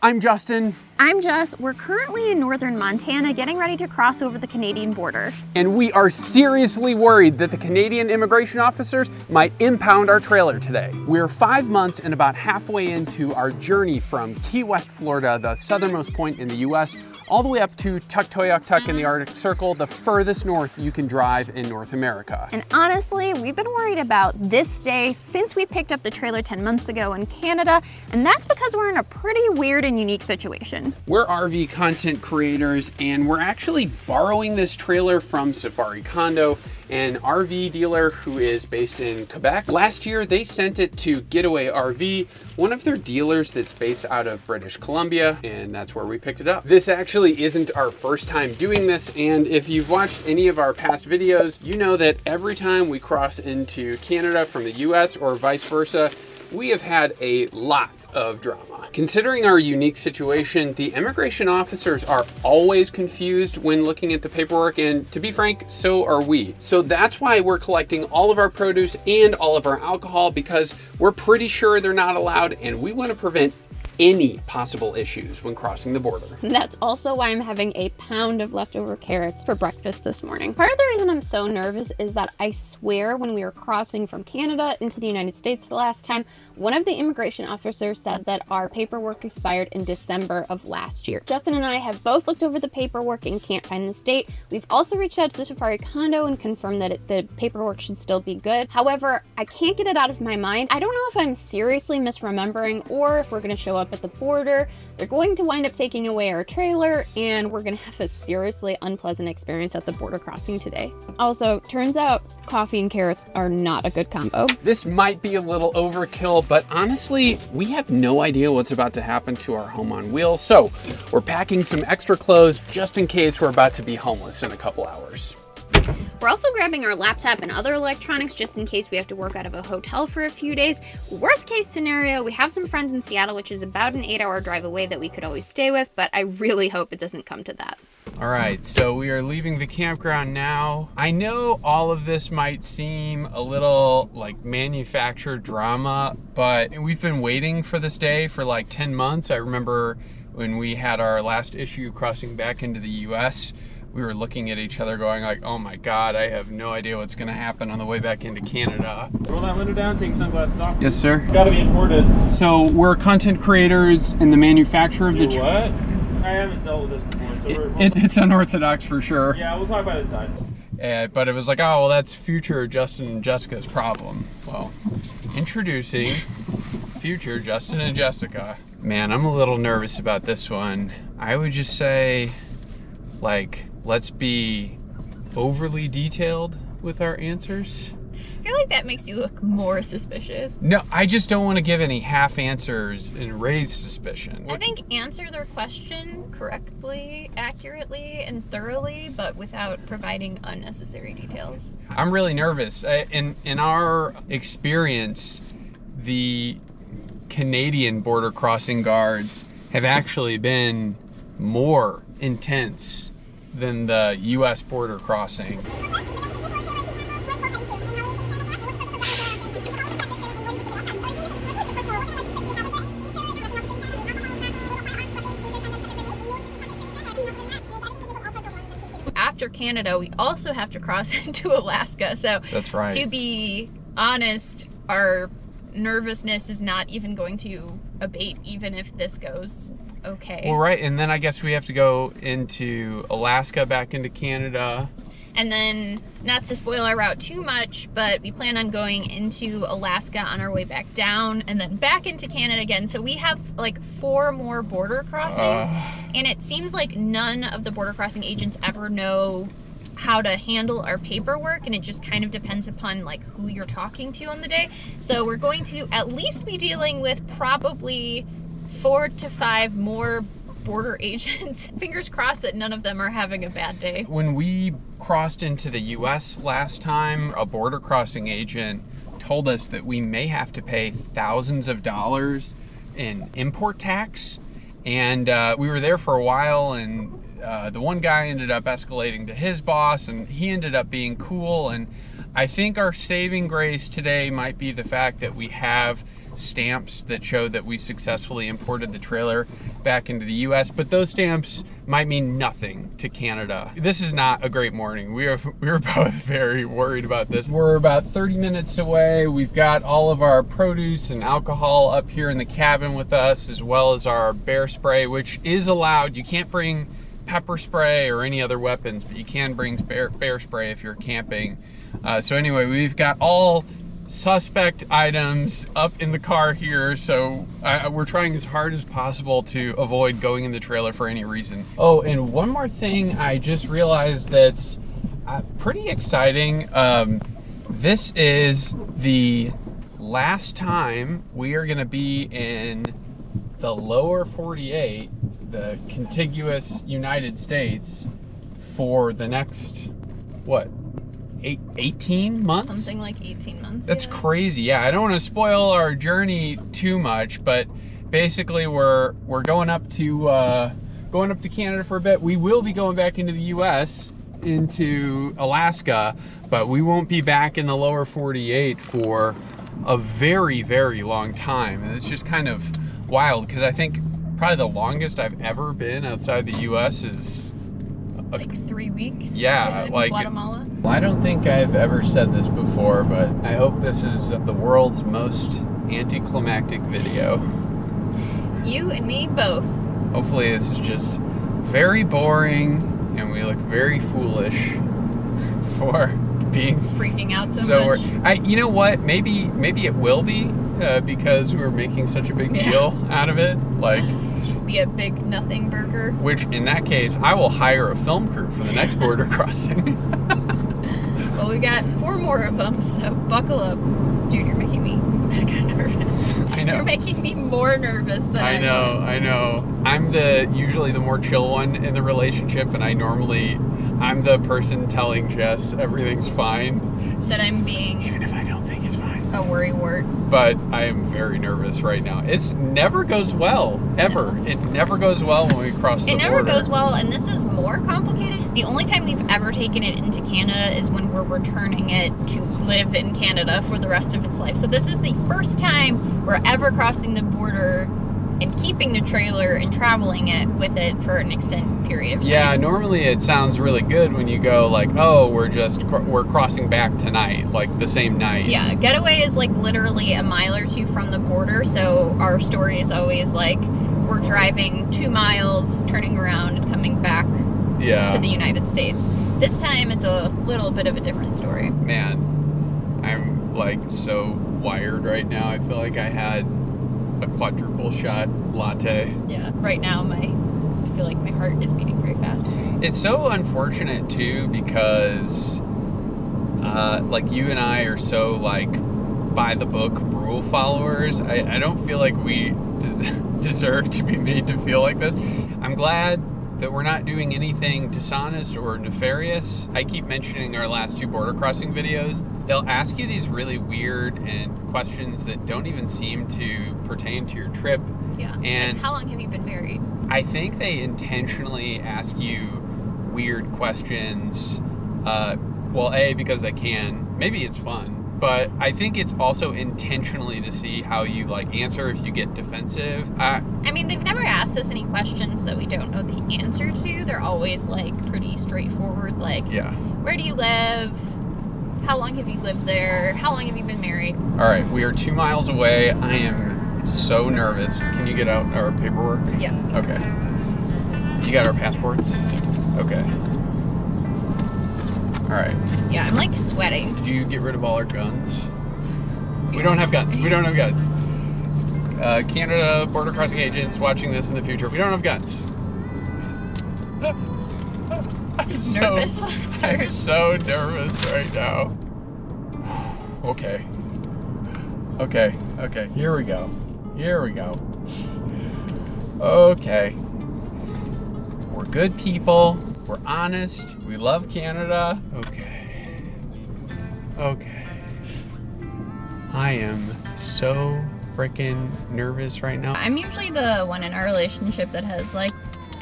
I'm Justin. I'm Jess. We're currently in northern Montana getting ready to cross over the Canadian border. And we are seriously worried that the Canadian immigration officers might impound our trailer today. We're 5 months and about halfway into our journey from Key West, Florida, the southernmost point in the US, all the way up to Tuktoyaktuk in the Arctic Circle, the furthest north you can drive in North America. And honestly, we've been worried about this day since we picked up the trailer 10 months ago in Canada, and that's because we're in a pretty weird and unique situation. We're RV content creators, and we're actually borrowing this trailer from Safari Condo, an RV dealer who is based in Quebec. Last year, they sent it to Getaway RV, one of their dealers that's based out of British Columbia, and that's where we picked it up. This actually isn't our first time doing this, and if you've watched any of our past videos, you know that every time we cross into Canada from the US or vice versa, we have had a lot of drama. Considering our unique situation, the immigration officers are always confused when looking at the paperwork, and to be frank, so are we. So that's why we're collecting all of our produce and all of our alcohol, because we're pretty sure they're not allowed, and we want to prevent any possible issues when crossing the border. And that's also why I'm having a pound of leftover carrots for breakfast this morning. Part of the reason I'm so nervous is that I swear when we were crossing from Canada into the United States the last time, one of the immigration officers said that our paperwork expired in December of last year. Justin and I have both looked over the paperwork and can't find the date. We've also reached out to Safari Condo and confirmed that the paperwork should still be good. However, I can't get it out of my mind. I don't know if I'm seriously misremembering or if we're gonna show up at the border, they're going to wind up taking away our trailer, and we're gonna have a seriously unpleasant experience at the border crossing today. Also, turns out coffee and carrots are not a good combo. This might be a little overkill, but honestly, we have no idea what's about to happen to our home on wheels, so we're packing some extra clothes just in case we're about to be homeless in a couple hours. We're also grabbing our laptop and other electronics just in case we have to work out of a hotel for a few days. Worst case scenario, we have some friends in Seattle, which is about an 8-hour drive away, that we could always stay with, but I really hope it doesn't come to that. All right, so we are leaving the campground now. I know all of this might seem a little like manufactured drama, but we've been waiting for this day for like 10 months. I remember when we had our last issue crossing back into the US, we were looking at each other going like, oh my God, I have no idea what's gonna happen on the way back into Canada. Roll that window down, take your sunglasses off. Yes, sir. It's gotta be imported. So we're content creators and the manufacturer of the... What? I haven't dealt with this before, so it's unorthodox for sure. yeah, we'll talk about it inside. But it was like, oh, well, that's future Justin and Jessica's problem. Well, introducing future Justin and Jessica. Man, I'm a little nervous about this one. I would just say, like, let's be overly detailed with our answers. I feel like that makes you look more suspicious. No, I just don't want to give any half answers and raise suspicion. I think answer their question correctly, accurately, and thoroughly, but without providing unnecessary details. I'm really nervous. In our experience, the Canadian border crossing guards have actually been more intense than the US border crossing. After Canada, we also have to cross into Alaska. So that's right. To be honest, our nervousness is not even going to abate even if this goes okay. Well, right, and then I guess we have to go into Alaska, back into Canada. And then, not to spoil our route too much, but we plan on going into Alaska on our way back down and then back into Canada again. So we have like 4 more border crossings, and it seems like none of the border crossing agents ever know how to handle our paperwork, and it just kind of depends upon like who you're talking to on the day. So we're going to at least be dealing with probably 4 to 5 more border agents. Fingers crossed that none of them are having a bad day. When we crossed into the US last time, a border crossing agent told us that we may have to pay thousands of dollars in import tax, and we were there for a while, and the one guy ended up escalating to his boss, and he ended up being cool. And I think our saving grace today might be the fact that we have stamps that show that we successfully imported the trailer. back into the US, but those stamps might mean nothing to Canada. This is not a great morning. We were both very worried about this. We're about 30 minutes away. We've got all of our produce and alcohol up here in the cabin with us, as well as our bear spray, which is allowed. You can't bring pepper spray or any other weapons, but you can bring bear spray if you're camping. So anyway, we've got all suspect items up in the car here, so we're trying as hard as possible to avoid going in the trailer for any reason. Oh, and one more thing I just realized that's pretty exciting. This is the last time we are going to be in the lower 48, the contiguous United States, for the next, what, 18 months? Something like 18 months. That's yeah. crazy. Yeah, I don't want to spoil our journey too much, but basically we're going up to Canada for a bit. We will be going back into the US, into Alaska, but we won't be back in the lower 48 for a very, very long time. And it's just kind of wild, because I think probably the longest I've ever been outside the US is like 3 weeks. Yeah, in like Guatemala. I don't think I've ever said this before, but I hope this is the world's most anticlimactic video. You and me both. Hopefully this is just very boring and we look very foolish for being freaking out so much. You know what? Maybe it will be because we're making such a big deal out of it. Like, just be a big nothing burger. Which, in that case, I will hire a film crew for the next border crossing. Well, we got 4 more of them, so buckle up. Dude, you're making me mega nervous. I know. You're making me more nervous than I was. I know. I'm usually the more chill one in the relationship, and I'm the person telling Jess everything's fine. That I'm being... Even if I don't think it's fine. A worrywart. But I am very nervous right now. It never goes well, ever. No. It never goes well when we cross the border. It never goes well, and this is more complicated. The only time we've ever taken it into Canada is when we're returning it to live in Canada for the rest of its life. So this is the first time we're ever crossing the border and keeping the trailer and traveling it with it for an extended period of time. Yeah, normally it sounds really good when you go like, oh, we're crossing back tonight, like the same night. Yeah, Getaway is like literally a mile or 2 from the border, so our story is always like we're driving 2 miles, turning around and coming back to the United States. This time it's a little bit of a different story. Man, I'm like so wired right now. I feel like I had a quadruple shot latte. Yeah, right now I feel like my heart is beating very fast. It's so unfortunate too, because like you and I are so like by the book rule followers. I don't feel like we deserve to be made to feel like this. I'm glad that we're not doing anything dishonest or nefarious. I keep mentioning our last 2 border crossing videos. They'll ask you these really weird and questions that don't even seem to pertain to your trip. Yeah. And like, how long have you been married? I think they intentionally ask you weird questions. Well, A, because they can. Maybe it's fun. But I think it's also intentionally to see how you like answer if you get defensive. I mean, they've never asked us any questions that we don't know the answer to. They're always like pretty straightforward. Like, where do you live? How long have you lived there? How long have you been married? All right, we are 2 miles away. I am so nervous. Can you get out our paperwork? Yeah. Okay. You got our passports? Yes. Okay. All right. Yeah, I'm like sweating. Did you get rid of all our guns? We don't have guns. We don't have guns. Canada border crossing agents watching this in the future. We don't have guns. I'm so nervous right now. Okay. Here we go. Okay. We're good people. We're honest. We love Canada. Okay. I am so freaking nervous right now. I'm usually the one in our relationship that has like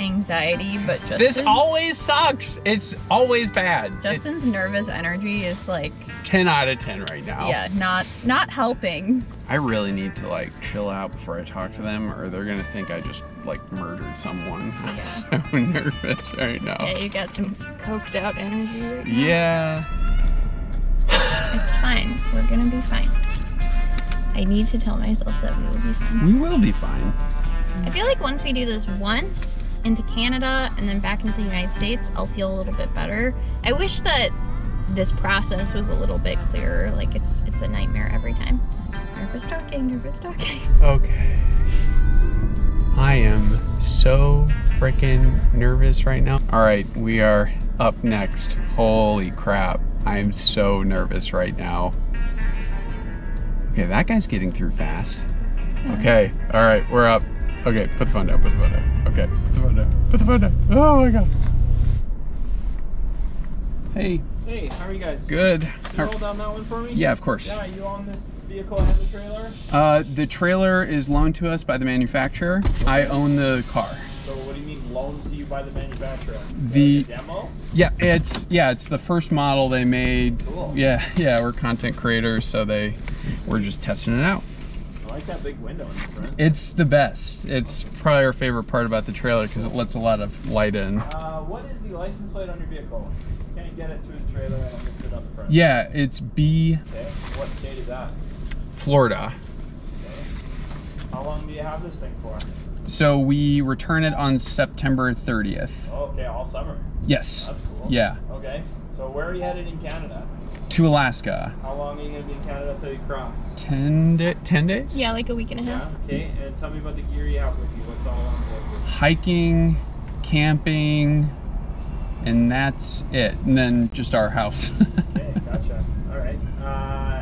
anxiety, but this always sucks. It's always bad. Justin's nervous energy is like 10 out of 10 right now. Yeah, not helping. I really need to like chill out before I talk to them, or they're gonna think I just like murdered someone. I'm so nervous right now. Yeah, you got some coked out energy right now. Yeah. It's fine. We're gonna be fine. I need to tell myself that we will be fine. We will be fine. I feel like once we do this once into Canada and then back into the United States, I'll feel a little bit better. I wish that this process was a little bit clearer. Like it's a nightmare every time. Nervous talking, nervous talking. Okay. I am so freaking nervous right now. All right, we are up next. Holy crap. I am so nervous right now. Okay, that guy's getting through fast. Okay, all right, we're up. Okay, put the phone down, put the phone down. Okay, put the phone down, put the phone down. Oh my God. Hey. Hey, how are you guys? Good. Can you hold down that one for me? Yeah, of course. Yeah, you on this vehicle and the trailer? The trailer is loaned to us by the manufacturer. I own the car. So what do you mean loaned to you by the manufacturer? The like a demo? Yeah, it's the first model they made. Cool. Yeah, we're content creators, so we're just testing it out. I like that big window in the front. It's the best. It's probably our favorite part about the trailer because it lets a lot of light in. What is the license plate on your vehicle? Can you get it through the trailer and I'll list it on the front? Yeah, it's B. Okay. What state is that? Florida. Okay. How long do you have this thing for? So we return it on September 30th. Oh, okay, all summer. Yes. That's cool. Yeah. Okay. So where are you headed in Canada? To Alaska. How long are you going to be in Canada until you cross? 10 days? Yeah, like a week and a half. Yeah, okay. And tell me about the gear you have with you. What's all on board? Hiking, camping, and that's it. And then just our house. Okay, gotcha. All right.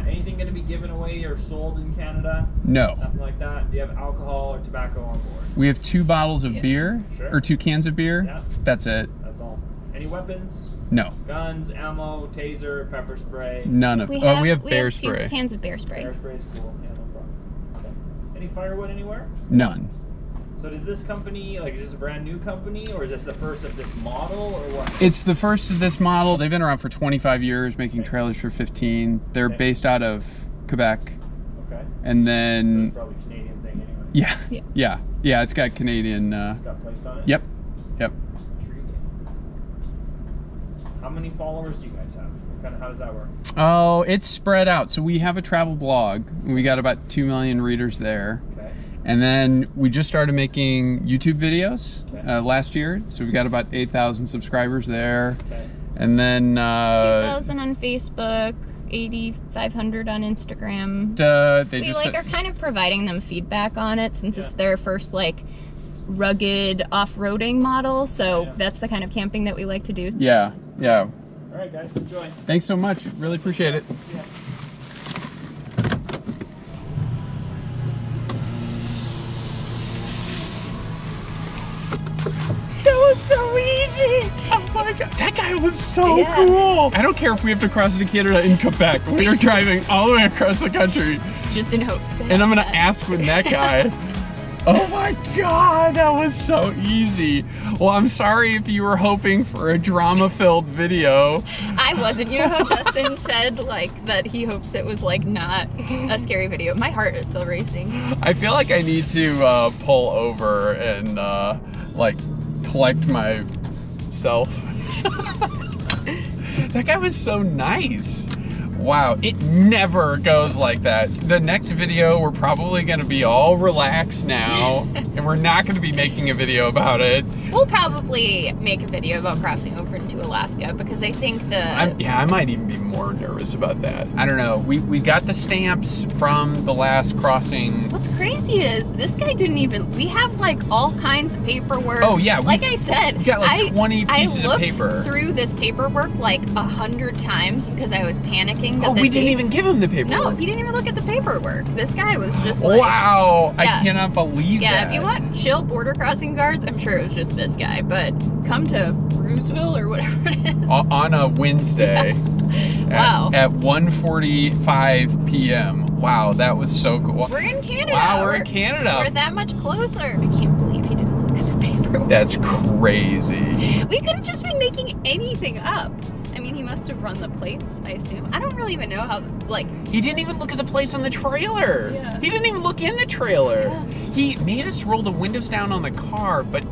Anything going to be given away or sold in Canada? No. Nothing like that? Do you have alcohol or tobacco on board? We have 2 bottles of beer, Sure. or 2 cans of beer. Yeah. That's it. That's all. Any weapons? No. Guns, ammo, taser, pepper spray? None of. We We have bear 2 spray. cans of bear spray. Bear spray's cool. Yeah, no problem. Okay. Any firewood anywhere? None. So does this company, like, is this a brand new company, or is this the first of this model, or what? It's the first of this model. They've been around for 25 years, making trailers for 15. They're Okay. based out of Quebec. Okay. And So then, it's probably a Canadian thing anyway. yeah, it's got Canadian. It's got plates on it? Yep. Intriguing. How many followers do you guys have? How does that work? Oh, it's spread out. So we have a travel blog. We got about 2 million readers there. Okay. And then we just started making YouTube videos Okay. last year. So we've got about 8,000 subscribers there. Okay. And then 2,000 on Facebook, 8,500 on Instagram. they We just are kind of providing them feedback on it since it's their first rugged off-roading model. So Yeah. that's the kind of camping that we like to do. yeah. All right, guys. Enjoy. Thanks so much. Really appreciate it. Yeah. That was so easy. Oh my God. That guy was so Yeah. cool. I don't care if we have to cross into Canada in Quebec. We are driving all the way across the country. Just in hopes to And I'm have gonna that. ask with that guy. Oh my God, that was so easy. Well, I'm sorry if you were hoping for a drama-filled video. I wasn't. You know how Justin said that he hopes it was not a scary video. My heart is still racing. I feel like I need to pull over and collect myself. That guy was so nice. Wow, it never goes like that. The next video, we're probably gonna be all relaxed now, and we're not gonna be making a video about it. We'll probably make a video about crossing over into Alaska because I think I might even be more nervous about that. I don't know. We got the stamps from the last crossing. What's crazy is this guy didn't even. We have all kinds of paperwork. Oh yeah, like I said, we got 20 pieces of paper. I looked through this paperwork 100 times because I was panicking. That We didn't even give him the paperwork. No, he didn't even look at the paperwork. This guy was just wow, Yeah. I cannot believe that. Yeah, if you want chill border crossing guards, I'm sure it was just this guy. But come to Bruceville or whatever it is. On a Wednesday. Wow. At 1:45 p.m. Wow, that was so cool. We're in Canada. Wow, we're in Canada. We're that much closer. I can't believe he didn't look at the paperwork. That's crazy. We could have just been making anything up. I mean, he must have run the plates, I assume. I don't really even know how, like... He didn't even look at the plates on the trailer. Yeah. He didn't even look in the trailer. Yeah. He made us roll the windows down on the car, but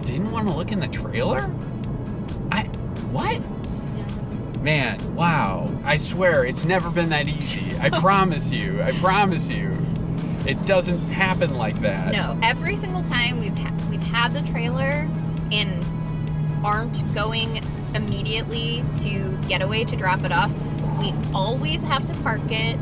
didn't want to look in the trailer? What? Yeah. Man, wow. I swear, it's never been that easy. I promise you. I promise you. It doesn't happen like that. No, every single time we've had the trailer and aren't going immediately to Getaway to drop it off, we always have to park it.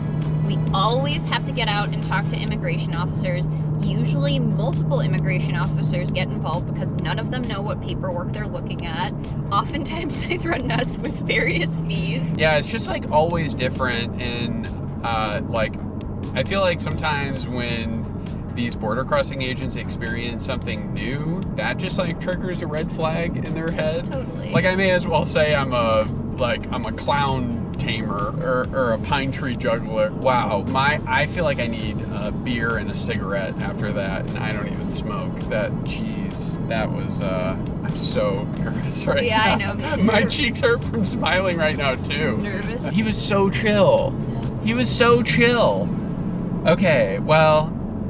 We always have to get out and talk to immigration officers. Usually multiple immigration officers get involved because none of them know what paperwork they're looking at. Oftentimes they threaten us with various fees. Yeah, it's just like always different, and like I feel like sometimes when these border crossing agents experience something new, that just like triggers a red flag in their head. Totally. Like I may as well say I'm a clown tamer or a pine tree juggler. Wow, I feel like I need a beer and a cigarette after that, and I don't even smoke. That was I'm so nervous right now. Yeah, I know. Me too. My cheeks hurt from smiling right now too. Nervous. He was so chill. Yeah. He was so chill. Okay, well,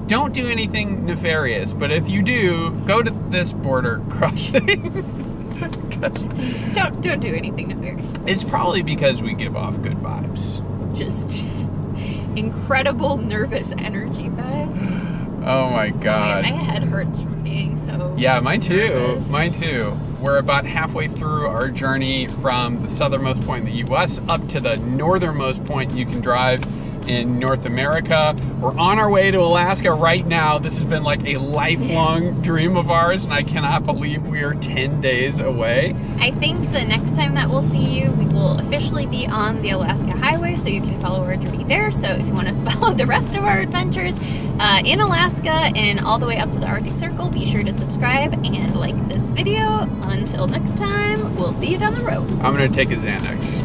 don't do anything nefarious, but if you do, go to this border crossing. Don't do anything nefarious. It's probably because we give off good vibes. Just incredible nervous energy vibes. Oh my god. Oh, my head hurts from being so Yeah, mine too. nervous. Mine too. We're about halfway through our journey from the southernmost point in the U.S. up to the northernmost point you can drive in North America. We're on our way to Alaska right now. This has been like a lifelong dream of ours, and I cannot believe we are 10 days away. I think the next time that we'll see you, we will officially be on the Alaska Highway, so you can follow our journey there. So if you want to follow the rest of our adventures in Alaska and all the way up to the Arctic Circle, be sure to subscribe and like this video. Until next time, we'll see you down the road. I'm gonna take a Xanax.